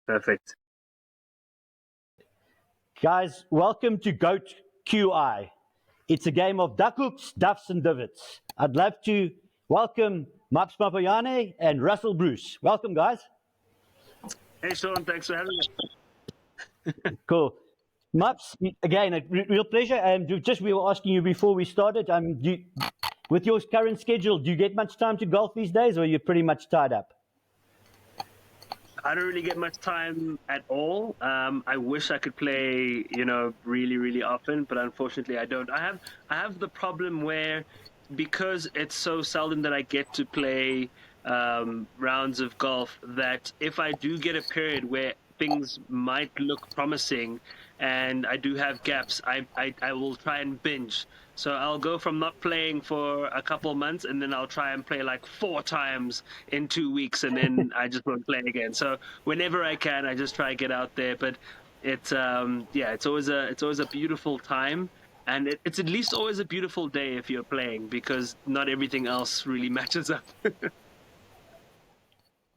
Perfect. Guys, welcome to Goat QI. It's a game of duckhooks, duffs, and divots. I'd love to welcome Maps Maponyane and Russell Bruce. Welcome, guys. Hey, Sean, thanks for having us. Cool. Maps, again, a real pleasure. Just we were asking you before we started, with your current schedule, do you get much time to golf these days, or are you pretty much tied up? I don't really get much time at all. I wish I could play, really, really often, but unfortunately I don't. I have the problem where, because it's so seldom that I get to play rounds of golf, that if I do get a period where things might look promising and I do have gaps, I will try and binge. So I'll go from not playing for a couple of months, and then I'll try and play like 4 times in 2 weeks, and then I just won't play again. So whenever I can, I just try to get out there. But it's it's always a beautiful time, and it's at least always a beautiful day if you're playing, because not everything else really matches up.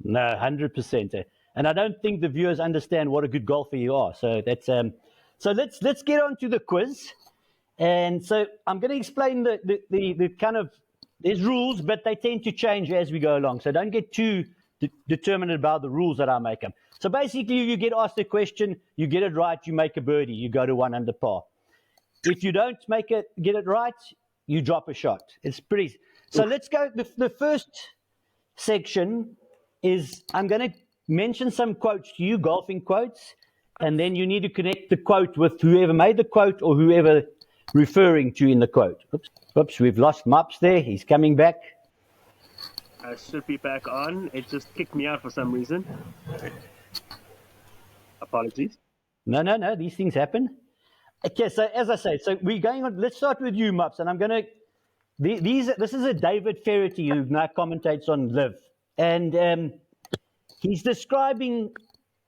No, 100%. And I don't think the viewers understand what a good golfer you are. So that's so let's get on to the quiz. And so I'm going to explain the kind of, there's rules, but they tend to change as we go along. So don't get too determined about the rules that I make them. So basically, you get asked a question, you get it right, you make a birdie, you go to 1 under par. If you don't get it right, you drop a shot. It's pretty. So let's go. The first section is, I'm going to mention some quotes to you, golfing quotes, and then you need to connect the quote with whoever made the quote or whoever referring to in the quote. Oops, we've lost Maps there. He's coming back. I should be back on. It just kicked me out for some reason. Apologies. No. These things happen. Okay, so as I say, so we're going on. Let's start with you, Maps, and I'm going to. This is a David Ferretti who now commentates on Live, and he's describing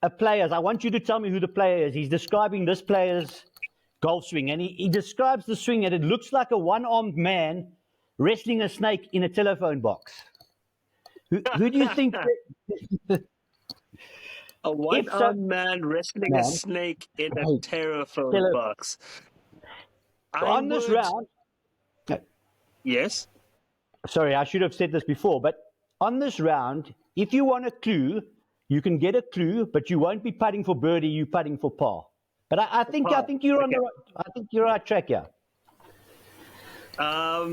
a player. I want you to tell me who the player is. He's describing this player's golf swing, and he describes the swing, and it looks like a one-armed man wrestling a snake in a telephone box. Who do you think? A one-armed man wrestling a snake in a telephone box. On this round. Yes. Sorry, I should have said this before, but on this round, if you want a clue, you can get a clue, but you won't be putting for birdie. You're putting for par. But I think you're on the right. I think you're right track here. I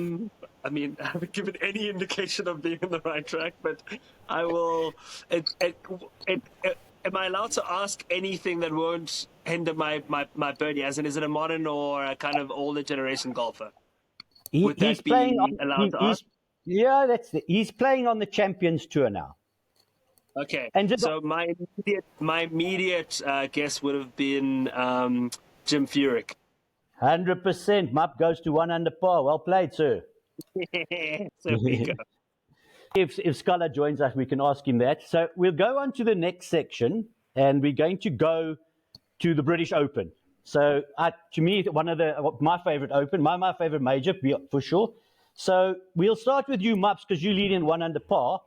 mean, I haven't given any indication of being on the right track, but I will. Am I allowed to ask anything that won't hinder my birdie? As in, is it a modern or a kind of older generation golfer? He's playing on the Champions Tour now. Okay, so my immediate guess would have been Jim Furyk. 100%. Map goes to 1 under par. Well played, sir. So we go. If Scholar joins us, we can ask him that. So we'll go on to the next section, and we're going to go to the British Open. So to me, my favorite Open, my favorite major for sure. So we'll start with you, Maps, because you lead in 1 under par.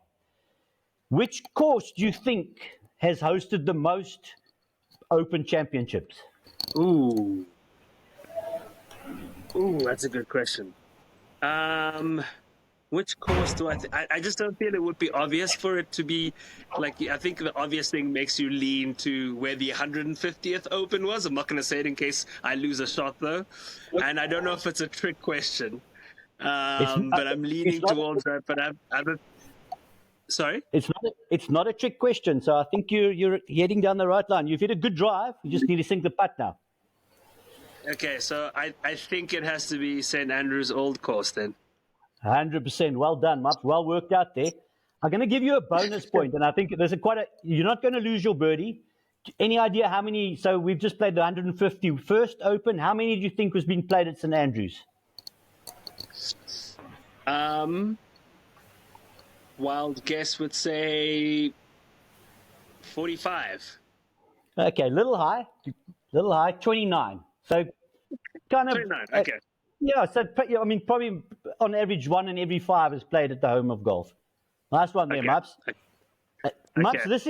Which course do you think has hosted the most Open championships? Ooh, that's a good question. Which course do I think? I just don't feel it would be obvious for it to be like. I think the obvious thing makes you lean to where the 150th Open was. I'm not going to say it in case I lose a shot though, and I don't know if it's a trick question. But I'm leaning towards that. But I'm sorry? It's not a trick question, so I think you're heading down the right line. You've hit a good drive. You just need to sink the putt now. Okay, so I think it has to be St. Andrew's Old Course then. 100%. Well done, Maps. Well worked out there. I'm going to give you a bonus point, and I think there's you're not going to lose your birdie. Any idea how many? So we've just played the 151st Open. How many do you think was being played at St. Andrews? Wild guess would say 45. Okay, little high, 29. So kind of 29. Okay. Yeah, so I mean, probably on average 1 in every 5 is played at the home of golf. Nice one there, Maps. Okay. Maps, this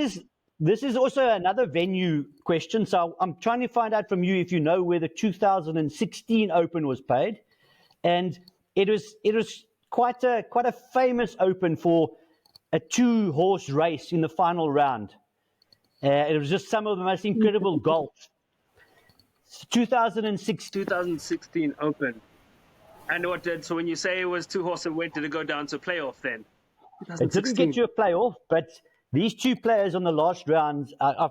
this is also another venue question. So I'm trying to find out from you if you know where the 2016 Open was played, and it was quite a famous Open for a 2-horse race in the final round. It was just some of the most incredible golf. 2016 Open. And what did, so when you say it was 2-horse and went, did it go down to playoff then? It didn't get you a playoff, but these two players on the last round, I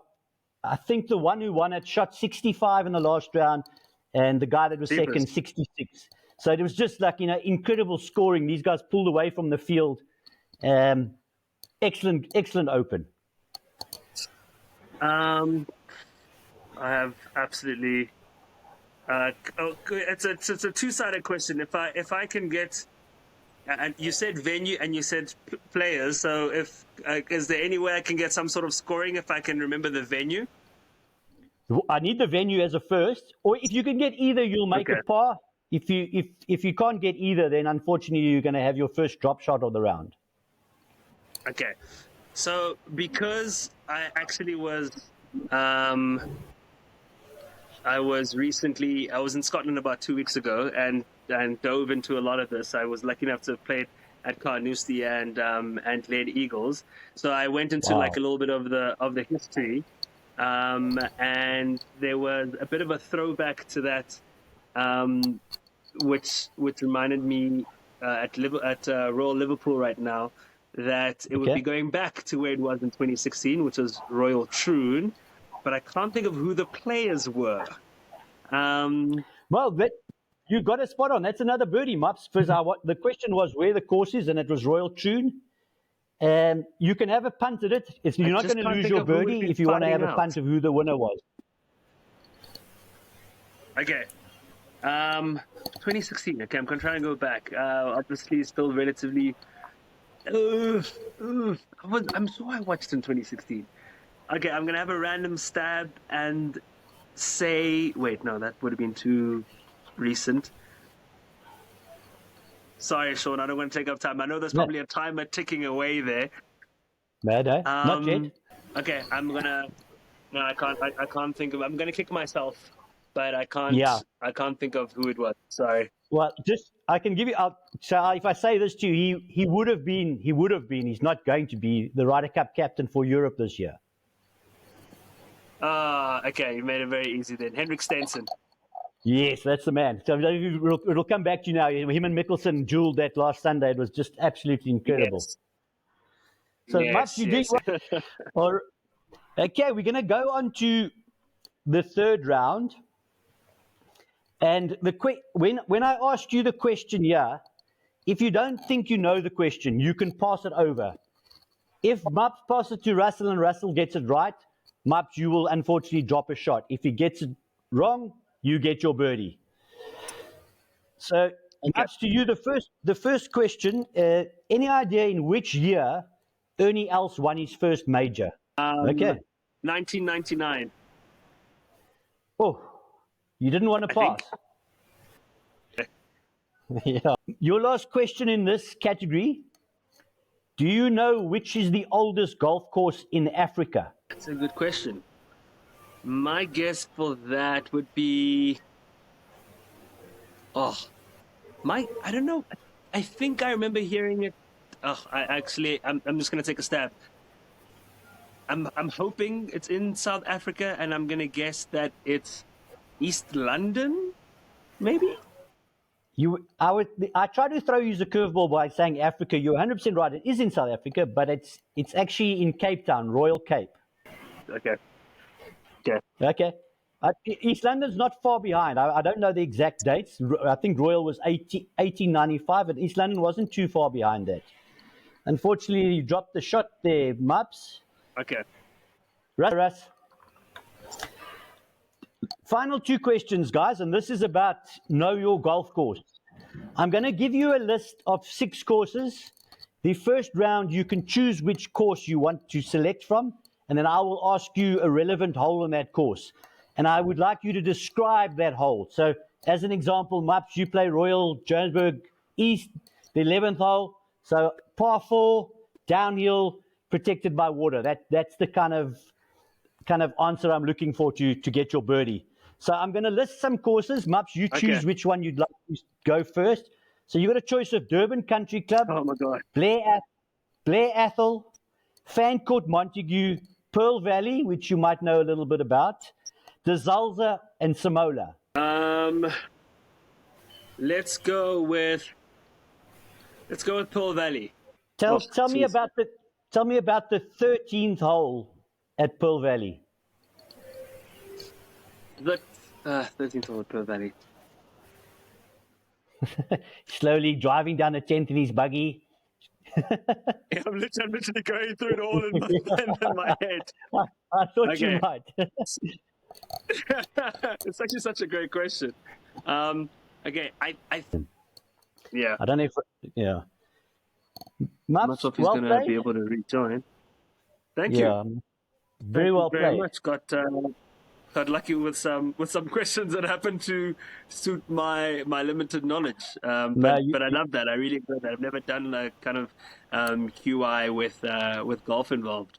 think the one who won it shot 65 in the last round, and the guy that was second, 66. So it was just like, incredible scoring. These guys pulled away from the field. Excellent Open. I have absolutely. It's a two-sided question. If I can get, and you said venue and you said players. So if is there any way I can get some sort of scoring if I can remember the venue? I need the venue as a first, or if you can get either, you'll make a par. If you can't get either, then unfortunately you're going to have your first drop shot of the round. Okay, so because I actually was, I was in Scotland about 2 weeks ago and dove into a lot of this. I was lucky enough to have played at Carnoustie and led Eagles. So I went into like a little bit of the history, and there was a bit of a throwback to that, which reminded me at Royal Liverpool right now that it would be going back to where it was in 2016, which was Royal Troon, but I can't think of who the players were. Well, you got a spot on. That's another birdie, Maps. The question was where the course is, and it was Royal Troon. You can have a punt at it. You're not going to lose your birdie if you want to have a punt of who the winner was. Okay. 2016. Okay, I'm trying to go back. Obviously, still relatively. I'm sure I watched in 2016. Okay, I'm gonna have a random stab and say. Wait, no, that would have been too recent. Sorry, Sean, I don't want to take up time. I know there's probably a timer ticking away there. Bad, eh? Not yet. Okay, I'm gonna. No, I can't. I can't think of. I'm gonna kick myself, but I can't. Yeah. I can't think of who it was. Sorry. Well, I can give you. So if I say this to you, he would have been. He's not going to be the Ryder Cup captain for Europe this year. Okay, you made it very easy then. Henrik Stenson. Yes, that's the man. So it'll come back to you now. Him and Mickelson duelled that last Sunday. It was just absolutely incredible. Yes. So much you did. Okay, we're going to go on to the third round. And when I asked you the question here, if you don't think you know the question, you can pass it over. If Maps passes it to Russell and Russell gets it right, Maps, you will unfortunately drop a shot. If he gets it wrong, you get your birdie. So, Maps, to you, the first question, any idea in which year Ernie Els won his first major? 1999. Oh, you didn't want to pass. Yeah. Your last question in this category. Do you know which is the oldest golf course in Africa? That's a good question. My guess for that would be... I don't know. I think I remember hearing it. I'm just going to take a stab. I'm hoping it's in South Africa, and I'm going to guess that it's East London, maybe? I tried to throw you a curveball by saying Africa. You're 100% right. It is in South Africa, but it's actually in Cape Town, Royal Cape. Okay. East London's not far behind. I don't know the exact dates. I think Royal was 1895, and East London wasn't too far behind that. Unfortunately, you dropped the shot there, Maps. Okay. Russ. Final two questions, guys, and this is about know your golf course. I'm going to give you a list of 6 courses. The first round, you can choose which course you want to select from, and then I will ask you a relevant hole in that course. And I would like you to describe that hole. So, as an example, Maps, you play Royal Johannesburg East, the 11th hole. So, par 4, downhill, protected by water. That's the kind of kind of answer I'm looking for to get your birdie. So I'm going to list some courses. Maps, you choose Okay. which one you'd like to go first. So you've got a choice of Durban Country Club, Oh my God. Blair Athol, Fancourt Montague, Pearl Valley, which you might know a little bit about, De Zalza, and Samola. Let's go with Pearl Valley. Tell me about the 13th hole at Pearl Valley. The 13th hole at Pearl Valley. Slowly driving down the 10th in his buggy. Yeah, I'm literally going through it all in my head. I thought you might. It's actually such a great question. Okay, yeah. I don't know if I'm not sure if he's well going to played. be able to rejoin. Thank Yeah, you. very Thank well you very played. much. Got lucky with some questions that happened to suit my limited knowledge. But I love that. I really enjoyed that. I've never done a kind of QI with golf involved.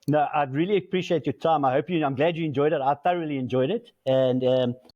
No, I'd really appreciate your time. I'm glad you enjoyed it. I thoroughly enjoyed it, and